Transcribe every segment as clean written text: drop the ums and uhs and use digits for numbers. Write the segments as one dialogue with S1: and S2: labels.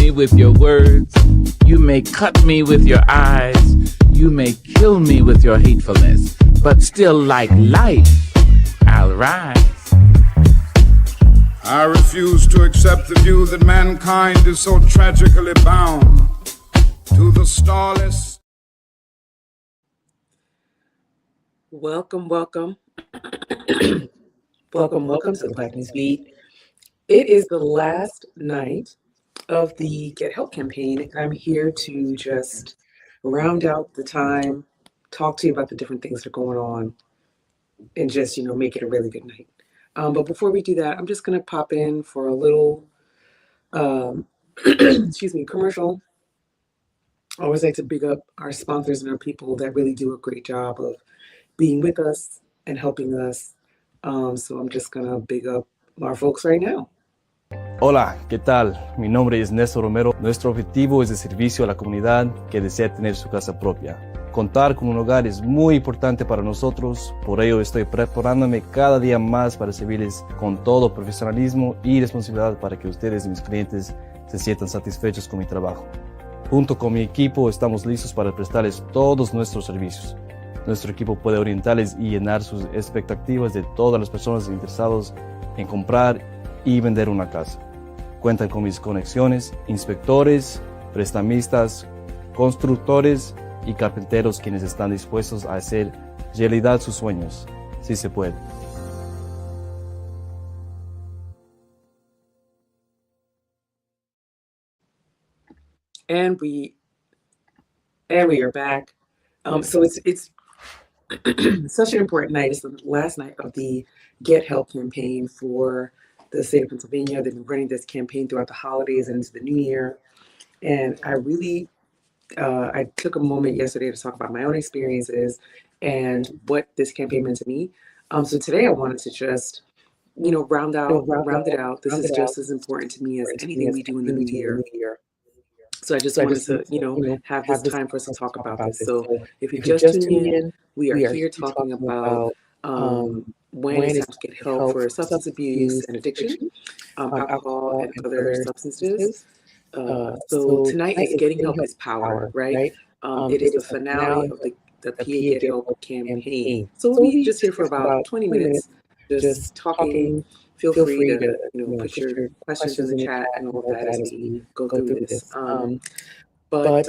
S1: me with your words. You may cut me with your eyes. You may kill me with your hatefulness. But still, like life, I'll rise.
S2: I refuse to accept the view that mankind is so tragically bound to the starless.
S3: Welcome to the Black News Beat. It is the last night of the Get Help campaign, and I'm here to just round out the time, talk to you about the different things that are going on, and just, make it a really good night. But before we do that, I'm just going to pop in for a little, commercial. I always like to big up our sponsors and our people that really do a great job of being with us and helping us. So I'm just going to big up our folks right now.
S4: Hola, ¿qué tal? Mi nombre es Néstor Romero. Nuestro objetivo es el servicio a la comunidad que desea tener su casa propia. Contar con un hogar es muy importante para nosotros, por ello estoy preparándome cada día más para servirles con todo profesionalismo y responsabilidad para que ustedes y mis clientes se sientan satisfechos con mi trabajo. Junto con mi equipo estamos listos para prestarles todos nuestros servicios. Nuestro equipo puede orientarles y llenar sus expectativas de todas las personas interesadas en comprar y vender una casa. Cuentan con mis conexiones, inspectores, prestamistas, constructores y carpinteros quienes están dispuestos a hacer realidad sus sueños, si se puede.
S3: And we are back. So it's such an important night. It's the last night of the Get Help campaign for the state of Pennsylvania. They've been running this campaign throughout the holidays and into the new year. And I really, I took a moment yesterday to talk about my own experiences and what this campaign meant to me. So today I wanted to just, round it out. This is just as important to me as anything we do in the new year. So I just wanted to, have this time for us to talk about this. So if you're just tuning in, we are here talking about when it's time to get help for substance abuse and addiction, alcohol and other substances. So tonight is Getting Help is Power, right? It is the finale of the PA Get Help campaign. So we'll be just here for about 20 minutes, just talking. Feel free to put your questions in the chat and all of that as we go through this. But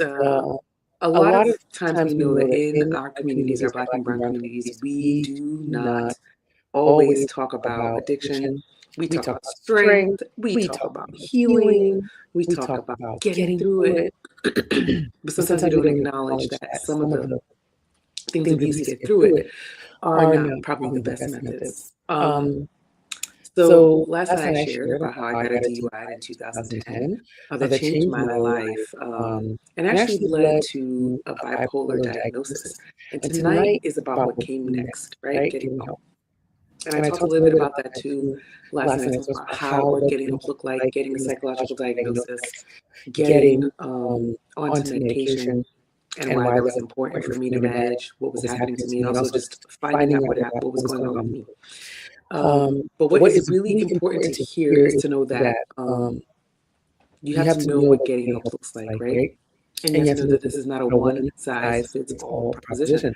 S3: a lot of times we know that in our communities, our Black and Brown communities, we do not always talk about addiction. We talk about strength. We talk about healing. We talk about getting through it. But sometimes we don't acknowledge that some of the things that we use to get through it are not probably the best methods. So last night I shared about how I got a DUI in 2010 that changed my life and actually led to a bipolar diagnosis. And tonight is about what came next, right? Getting help. And I talked a little bit about that too last night, about what getting help looked like, getting a psychological diagnosis, getting onto medication, and why that was important for me to manage what was happening to me, and also just finding out what was going on with me. But what is really important to hear is to know that you have to know what getting help looks like, right? And you have to know that this is not a one-size-fits-all proposition.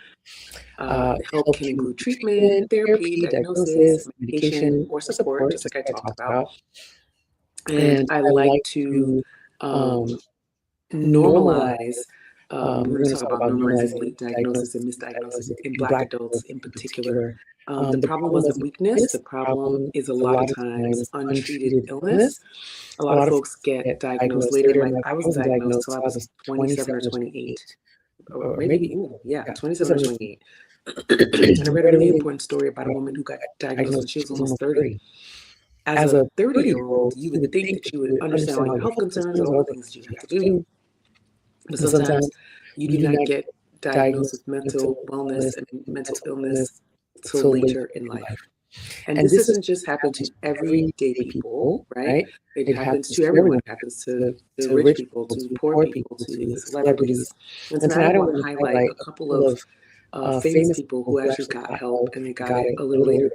S3: Help can include treatment, therapy, diagnosis, medication, or support, just like I talked about. And I like to normalize. We're going to talk about normalizing late diagnosis and misdiagnosis in Black adults in particular. The problem wasn't weakness. The problem is a lot of times untreated illness. A lot of folks get diagnosed later in life. I was diagnosed till I was 27 or 28. Or maybe, 27 or 28. And I read a really important story about a woman who got diagnosed when she was almost 30. As a 30-year-old, you would think that you would understand all your health concerns and all the things that you have to do. But sometimes you do not get diagnosed with mental wellness and mental illness till later in life. And this doesn't just happen to everyday people, right? It happens to everyone. It happens to rich people, to poor people, to celebrities. And tonight I want to highlight a couple of famous people who actually got help, and they got it a little later.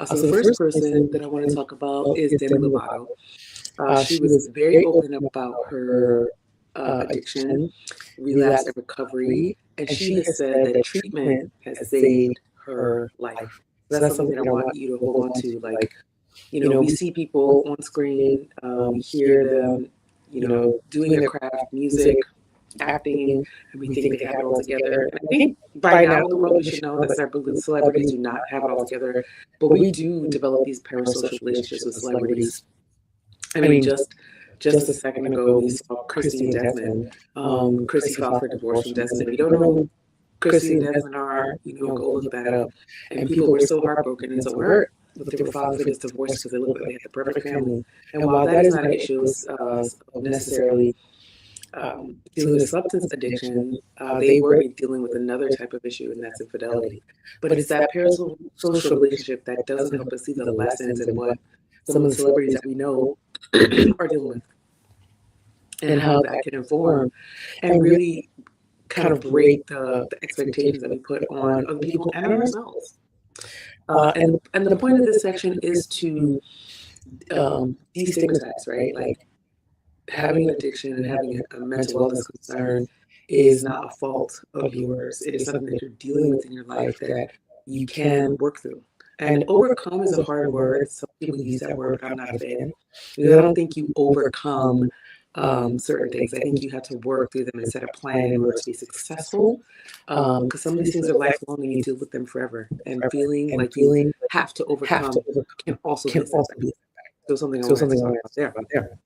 S3: So the first person that I want to talk about is Demi Lovato. She was very open about her addiction, relapse, and recovery, and she has said that treatment has saved her life. So that's something that I want you to hold on to. Like, we see people on screen, we hear them, doing their craft, music, acting, and we think they have it all together. And I think by now in the world we should know that celebrities do not have it all together, but we do develop these parasocial relationships with celebrities. I mean, just a second ago, we saw Christy and Desmond. Christy filed for divorce from Desmond. If you don't know who Christy and Desmond are, go look that up. And people were so heartbroken and so hurt that they were filing for this divorce because they looked like they had the perfect family. And while that is not an issue of necessarily dealing with substance addiction, they were dealing with another type of issue, and that's infidelity. But it's that parasocial relationship that doesn't help us see the lessons and what some of the celebrities that we know are dealing with, and how that can inform and really kind of break the expectations that we put on other people and on ourselves. And the point of this section is to destigmatize, right? Like, having an addiction and having a mental wellness concern is not a fault of yours. It is something that you're dealing with in your life that you can work through. And overcome is a hard word. Some people use that word, but I'm not a fan. Because I don't think you overcome certain things. I think you have to work through them and set a plan in order to be successful. Because some of these things are lifelong and you deal with them forever. And feeling like you have to overcome can also be a setback. So something I want to talk about there.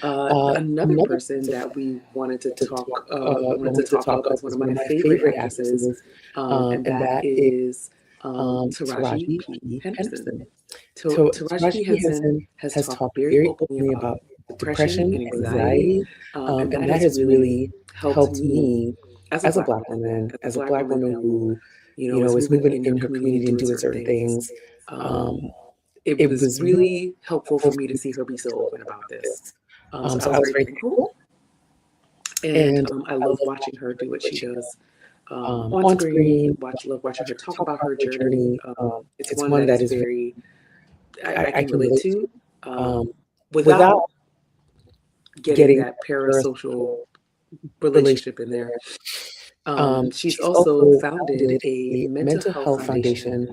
S3: Another person that we wanted to talk about is one of my favorite actresses, and that is Taraji P. Henson. Taraji P. Henson has talked very openly about depression and anxiety, and that has really helped me as a Black woman, who is moving in her community and doing certain things. It was really helpful for me to see her be so open about this. So I was very thankful, and I love watching her do what she does on screen. Love watching her talk about her journey. It's one that is very I can relate to without getting that parasocial relationship in there. She's also founded a mental health foundation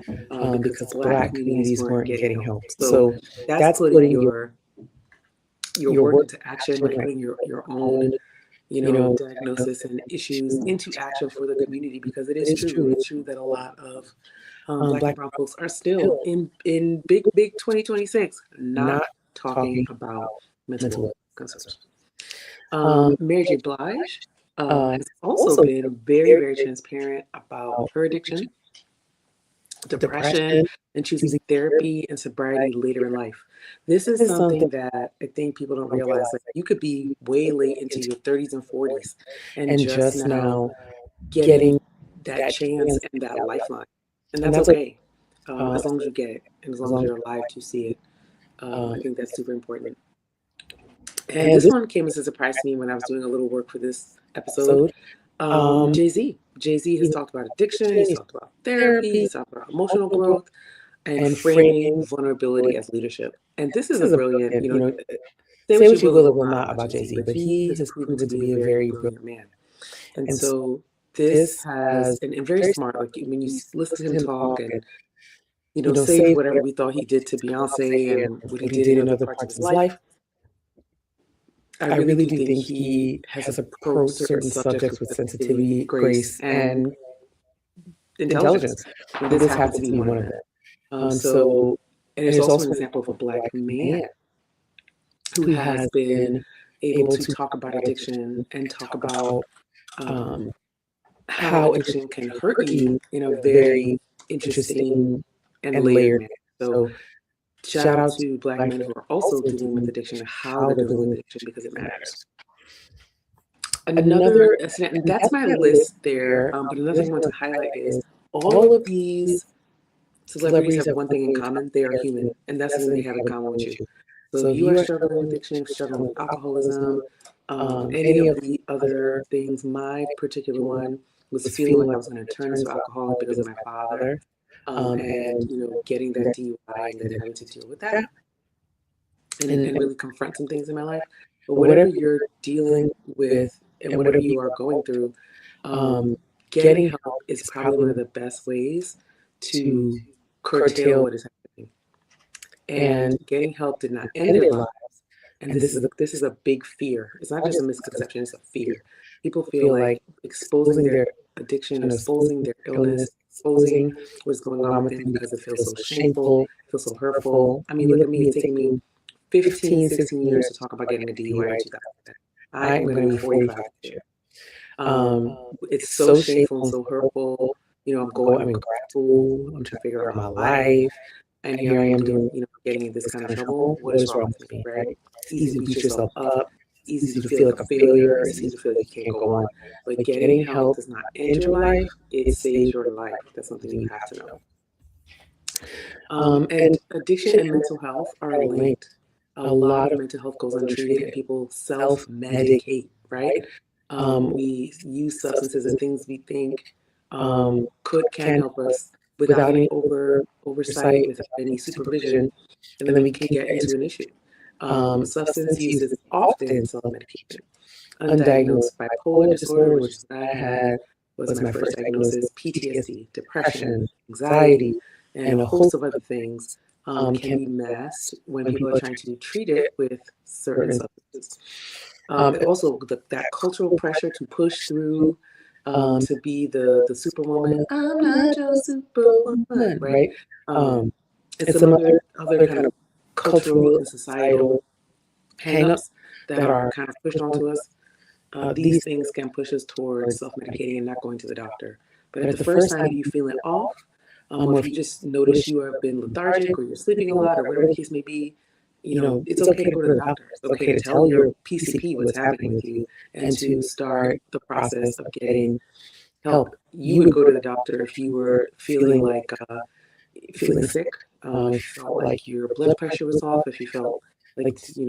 S3: because Black communities weren't getting help. So that's putting your work into action, like putting your own diagnosis and issues into action for the community, because it is true. It's true that a lot of Black and brown folks are still in big 2026 not talking about mental health concerns. Mary J. Blige has also been very, very transparent about her addiction, depression, and choosing therapy and sobriety later in life. This is something that I think people don't realize. Like, you could be way late into your 30s and 40s and just now getting that chance and that lifeline. And that's okay, as long as you get it and as long as you're alive to see it. I think that's super important. And this one came as a surprise to me when I was doing a little work for this episode. Jay-Z. Jay-Z has talked about addiction, he's talked about therapy, he's talked about emotional growth, and framing vulnerability as leadership. And this is a brilliant, say what you will or will not about Jay-Z, but he has proven to be a very brilliant man. And so this has, and very smart, like when you listen to him talk and, save whatever we thought he did to Beyonce and what he did in other parts of his life, I really do think he has approached certain subjects with sensitivity, grace, and intelligence. And this happens to be one of them. And it's also an example of a Black man who has been able to talk about addiction and talk about how addiction can hurt you in a very interesting and layered manner. So shout out to Black men who are also dealing with addiction and how they're dealing with addiction, because it matters. Another, and that's my list there, but another thing I want to highlight is all of these celebrities have one thing in common: they are human, and that's something they have in common with you. So if you are struggling with addiction, struggling with alcoholism, any of the other things, my particular one was feeling like I was going to turn into alcoholic because of my father. And getting that DUI and then having to deal with that. and really confront some things in my life. But whatever you're dealing with and whatever you are going through, getting help is probably one of the best ways to curtail what is happening. And getting help did not end their lives. And this is a big fear. It's not just a misconception, it's a fear. People feel like exposing their addiction, exposing their illness, exposing what's going on with them because it feels so shameful, it feels so hurtful. I mean, look at me, it's taken me 15, 16 years to talk about getting a DUI in 2010. I am going to be 45 this year. It's so shameful and so hurtful. You know, I'm in grad school, I'm trying to figure out my life, and here I am doing, getting in this kind of trouble. What is wrong with me, right? It's easy to beat yourself up. It's easy to feel like a failure. It's easy to feel like you can't go on. But getting help does not end your life. It saves your life. That's something you have to know. And addiction and mental health are linked. A lot of mental health goes untreated and people self-medicate, right? We use substances and things we think can help us without any oversight, without any supervision, and then we can get into an issue. Substance use is often self-medication. Undiagnosed bipolar disorder, which I had, was my first diagnosis, PTSD, depression, anxiety, and a host of other things can be masked when people are trying to treat it with certain substances. Also, that cultural pressure to push through, to be the superwoman. I'm not your superwoman, right? And some other kind of cultural and societal hang-ups that are kind of pushed onto us. These things can push us towards self-medicating and not going to the doctor. But at the first time you feeling off, or if you just notice you have been lethargic or you're sleeping a lot or whatever the case may be, it's okay to go to the doctor. It's okay to tell your PCP what's happening with you and to start the process of getting help. You would go to the doctor if you were feeling feeling sick, if you felt like your blood pressure was off, if you felt like, if you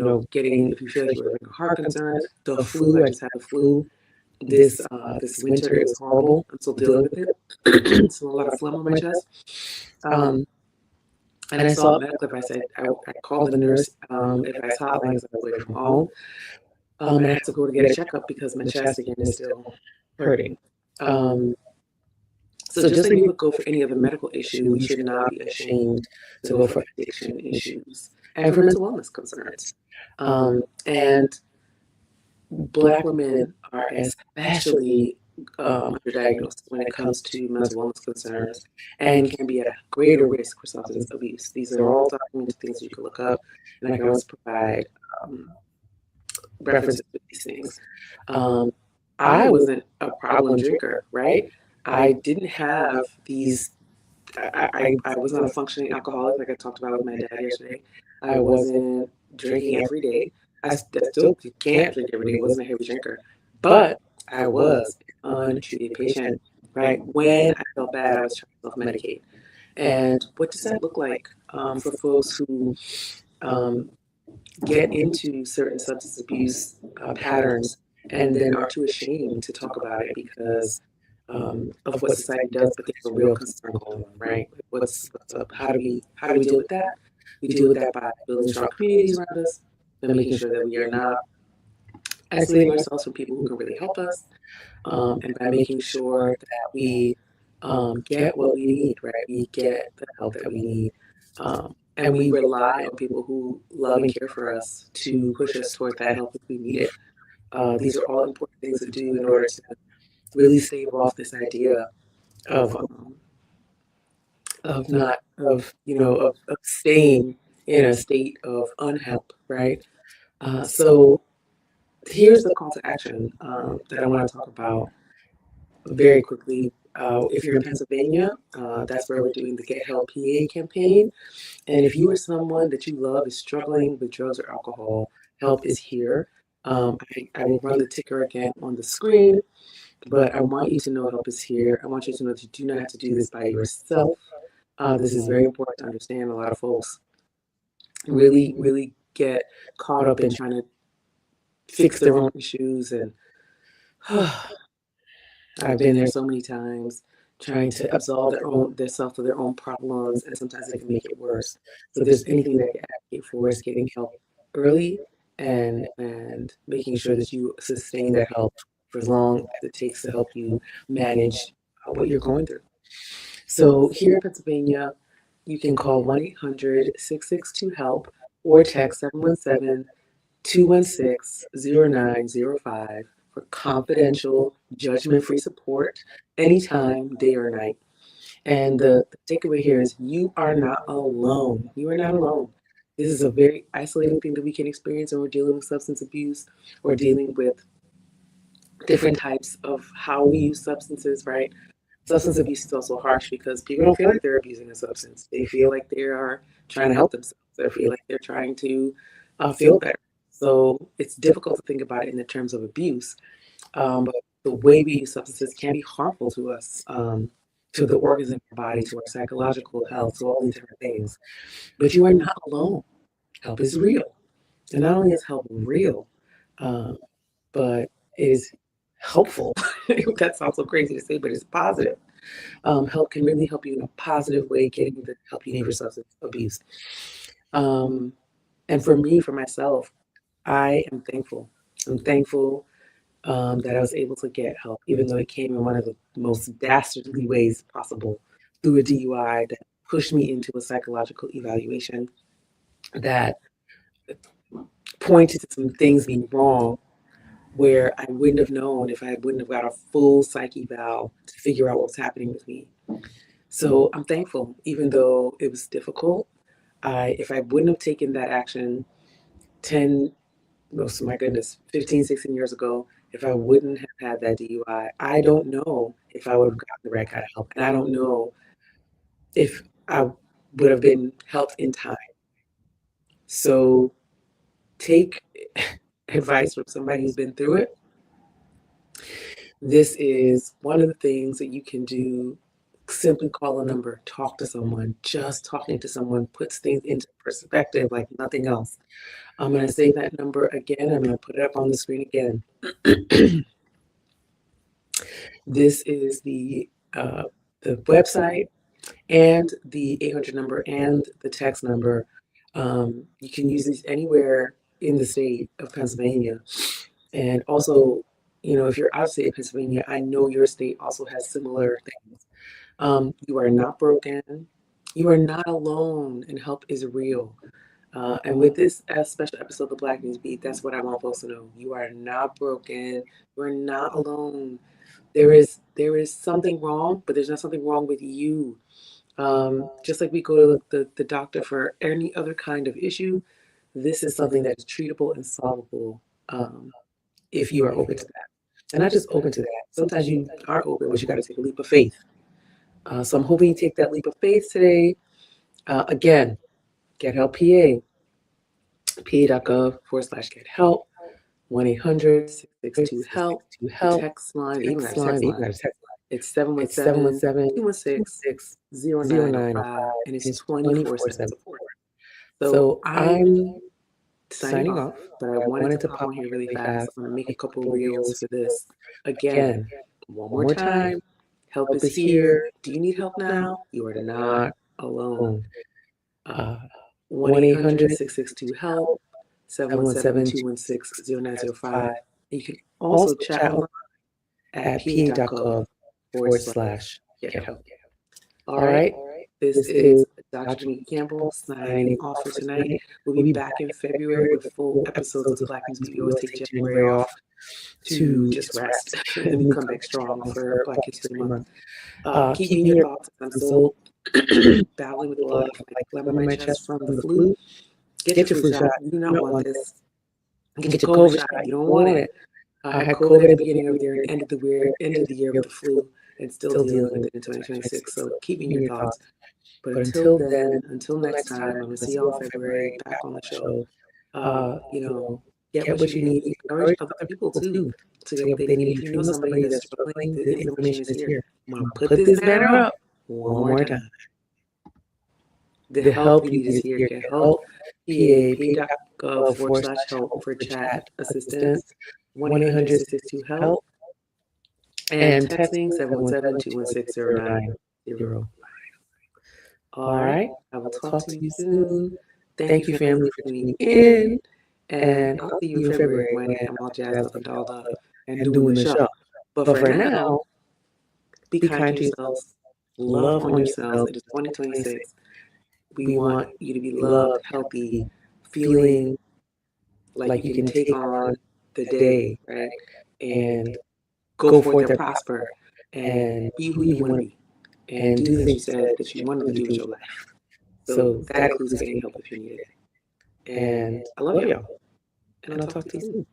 S3: feel like you were having a heart concern, the flu, I just had the flu. This winter, it was horrible. I'm still dealing with it. So a lot of phlegm on my chest. And I saw a medical advice. I called the nurse advice hotline as I was away from home. And I had to go to get a checkup because my chest again is still hurting. So just like you would go for any other medical issue, we should not be ashamed to go for addiction issues and for mental wellness concerns. And Black women are especially underdiagnosed when it comes to mental wellness concerns and can be at a greater risk for substance abuse. These are all documented things you can look up, and I can always provide references to these things. I wasn't a problem drinker, right? I didn't have these, I was not a functioning alcoholic like I talked about with my dad yesterday. I wasn't drinking every day. I still can't drink every day. I wasn't a heavy drinker. But I was an untreated patient, right? When I felt bad, I was trying to self-medicate. And what does that look like for folks who get into certain substance abuse patterns and then are too ashamed to talk about it because of what society does, but there's a real concern going on, right? What's up? How do we deal with that? We deal with that by building strong communities around us and making sure that we are not isolating ourselves from people who can really help us, and by making sure that we get what we need, right? We get the help that we need, and we rely on people who love and care for us to push us toward that help if we need it. These are all important things to do in order to really stave off this idea of staying in a state of unhelp, right? So here's the call to action that I want to talk about very quickly. If you're in Pennsylvania, that's where we're doing the Get Help PA campaign. And if you or someone that you love is struggling with drugs or alcohol, help is here. I will run the ticker again on the screen, but I want you to know help is here. I want you to know that you do not have to do this by yourself. This is very important to understand. A lot of folks really, really get caught up in trying to fix their own issues, and I've been there so many times trying to absolve themselves of their own problems, and sometimes it can make it worse. So if there's anything that I can advocate for is getting help early and making sure that you sustain that help for as long as it takes to help you manage what you're going through. So here in Pennsylvania, you can call 1-800-662-HELP or text 717-216-0905 for confidential, judgment-free support anytime, day or night. And the takeaway here is you are not alone. You are not alone. This is a very isolating thing that we can experience when we're dealing with substance abuse or dealing with different types of how we use substances, right? Substance abuse is also harsh because people don't feel like they're abusing a substance. They feel like they are trying to help themselves. They feel like they're trying to feel better. So it's difficult to think about it in the terms of abuse. But the way we use substances can be harmful to us, to the organs in our body, to our psychological health, to all these different things. But you are not alone. Help is real. And not only is help real, but it is helpful. That sounds so crazy to say, but it's positive. Help can really help you in a positive way, getting the help you need for substance abuse. And for me, for myself, I am thankful. I'm thankful that I was able to get help, even though it came in one of the most dastardly ways possible through a DUI that pushed me into a psychological evaluation that pointed to some things being wrong where I wouldn't have known if I wouldn't have got a full psych eval to figure out what was happening with me. So I'm thankful, even though it was difficult. If I wouldn't have taken that action 15, 16 years ago, if I wouldn't have had that DUI, I don't know if I would have gotten the right kind of help. And I don't know if I would have been helped in time. So take advice from somebody who's been through it. This is one of the things that you can do. Simply call a number, talk to someone. Just talking to someone puts things into perspective like nothing else. I'm going to say that number again. I'm going to put it up on the screen again. This is the website and the 800 number and the text number. You can use these anywhere in the state of Pennsylvania. And also, if you're outside of Pennsylvania, I know your state also has similar things. You are not broken. You are not alone, and help is real. And with this special episode of the Black News Beat, that's what I want folks to know. You are not broken. You are not alone. There is something wrong, but there's not something wrong with you. Just like we go to the doctor for any other kind of issue, this is something that is treatable and solvable if you are open to that. And not just open to that. Sometimes you are open, but you got to take a leap of faith. So I'm hoping you take that leap of faith today. Again, Get Help PA, pa.gov/get help, 1-800-662-HELP, text line, even got a text line. It's 717-216-0905, and it's 24/7 support. So I'm signing off, but I wanted to pop on here really fast. I'm going to make a couple reels for this. Again, one more time. Help is here. Do you need help now? You are not alone. 1-800-662-HELP, 717-216-0905. You can also chat at pa.gov/get help. All right. This is Dr. Janine Campbell signing off for tonight. We'll be back in February with full episodes of the Black News Beat. We always take January off to just rest and we come back strong for Black History Month. Keep me in your thoughts. I'm still battling with a lot of phlegm in my chest from the flu. Get your flu shot. You do not want this. Get your COVID shot. You don't want it. I had COVID at the beginning of the year and end of the year with the flu, and still dealing with it in 2026. So keep me in your thoughts. But until then, until next time, I'm going to see y'all in February back on the show. Get what you need. Encourage other people too to get what they need. If you know somebody that's struggling, the information is here. I'm going to put this banner up one more time. The help you need is here. Get help. pa.gov/help for chat assistance. 1-800-662-HELP. And texting 717-216-0905. All right. I will talk to you soon. Thank you, family, for tuning in. And I'll see you in February when I'm all jazzed up and dolled up and doing the show. But for now, be kind to yourselves, love on yourselves. It is 2026. We want you to be loved, healthy, feeling like you can take on the day, right? And go forth and prosper and be who you want to be and do the things you said that you wanted to do with your life. So that includes getting help if you need it. And I love y'all. And I'll talk to you soon.